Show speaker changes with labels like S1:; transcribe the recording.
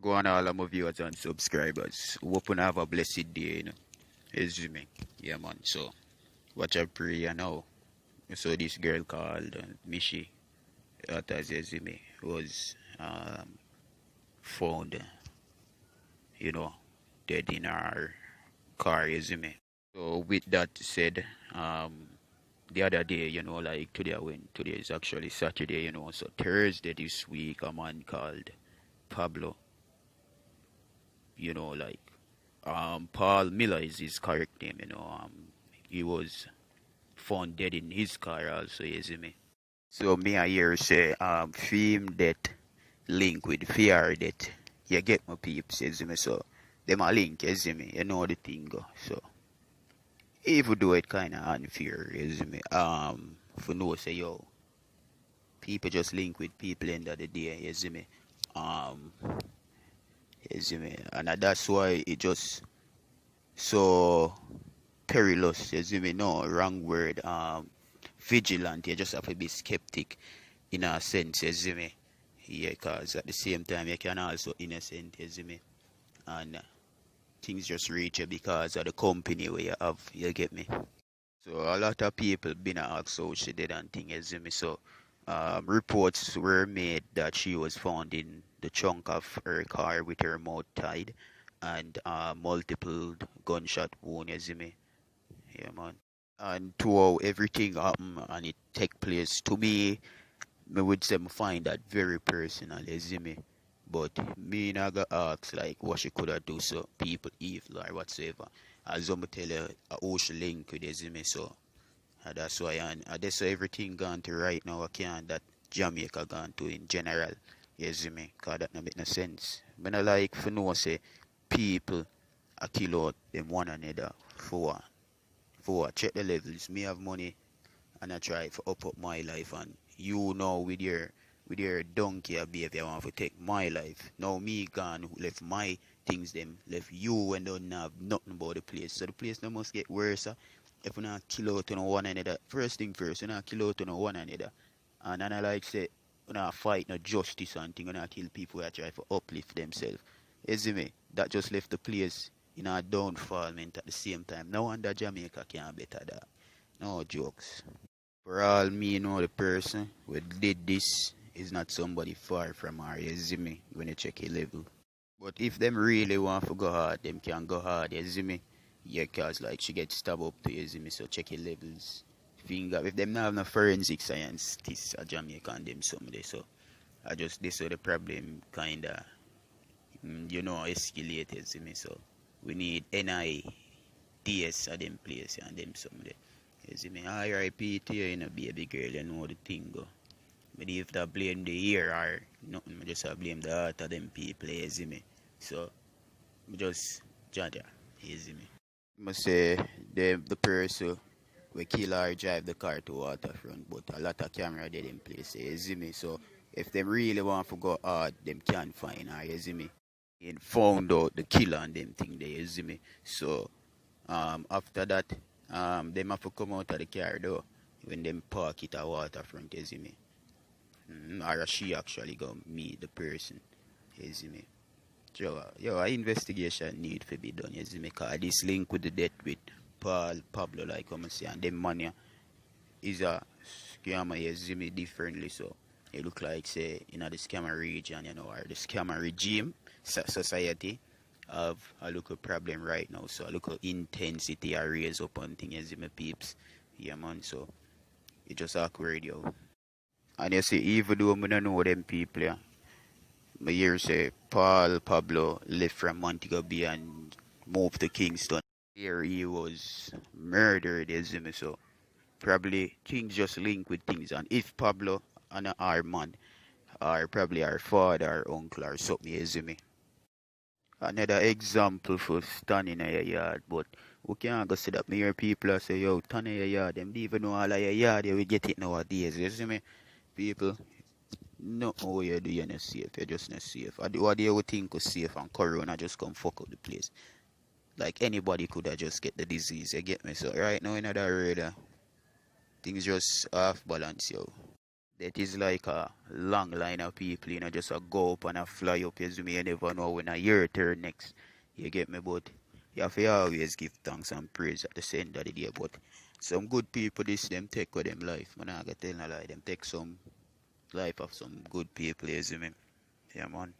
S1: Go on all of my viewers and subscribers. Hope you have a blessed day, It's me. Yeah, man. So, watch I pray now. So this girl called Michi Hottaz was found, you know, dead in her car, So with that said, the other day, like today is actually Saturday, so Thursday this week, a man called Pablo, like Paul Miller is his correct name, he was found dead in his car also, So me I hear say film that link with fear that you get my peeps, so them a link, you know the thing go. So even though it kinda unfair, for no say yo, people just link with people end of the day, Um and that's why it just so perilous, no wrong word, vigilant, you just have to be skeptic in a sense, yeah, because at the same time you can also innocent, and things just reach you because of the company where you have, you get me. So a lot of people been asked how she did and thing, so reports were made that she was found in the trunk of her car with her mouth tied and multiple gunshot wounds, yeah, man. And to how everything happened and it take place, to me would say me find that very personal, But me not go ask like what she could have do so people evil or whatsoever. As I'm tell you, how she link with so that's why that's why everything gone to right now I can that Jamaica gone to in general, cause that no make no sense. When I like for no say people I kill out them one another for check the levels. Me have money and I try to up my life and you know with your donkey behavior want to take my life. Now me gone left my things them left you and don't have nothing about the place. So the place no must get worse. If we not kill out on one another. First thing first, we not kill out on one another. And then I like say we not fight no justice and thing, we not kill people who try to uplift themselves. You see me? That just left the place in a downfall meant at the same time. No wonder Jamaica can't better that. No jokes. For all me know the person who did this is not somebody far from her, you see me, when you check a level. But if them really want to go hard, them can go hard, you see me. Yeah, cause like she gets stabbed up to, you see me, so check your levels. If them not have no forensic science, this a Jamaica and them someday, so I just, this is the problem kinda, escalate, you see me, so we need NIDS at them place and them someday. You see me, RIP to you, baby girl, you know the thing go. But if I blame the ear or nothing, I just blame the heart of them people, you see me. So, I just judge her, you see me. I must say, the person we kill or drive the car to waterfront, but a lot of camera dead in place, you see me. So, if they really want to go hard, them can find her, you see me. And found out the killer and them thing there, you see me. So, after that, them have to come out of the car though when them park it at waterfront, you see me. Or she actually go meet the person, you see me. Yo, a investigation need to be done, you see me, cause this link with the death with Pablo, like I'm say, and them money is a scammer, you see me, differently, so it look like say the scammer region, or the scammer regime society have a little problem right now, so a little intensity I raise up on things, you see me, peeps, yeah man, so it just awkward, yo. And you see, even though I don't know them people, yeah, I hear say Pablo left from Montego Bay and moved to Kingston. Here he was murdered, you see me, so probably things just link with things. And if Pablo and our man are probably our father or uncle or something, you see me. Another example for standing in your yard, but we can't go see that. Me hear people say, yo, stand in your yard, them don't even know all of your yard, they will get it nowadays, you see me. People, no, oh, you do, you're not safe. You're just not safe. What do you think is safe and Corona just come fuck up the place? Like anybody could have just get the disease, you get me? So right now in that area, things just off balance, yo. That is like a long line of people, just a go up and a fly up, you see me, you never know when a year turn next. You get me, but you have to always give thanks and praise at the end of the day. But some good people, this them take with them life. Man, I gotta tell no lie, them take some life of some good people, you see me. Yeah, man.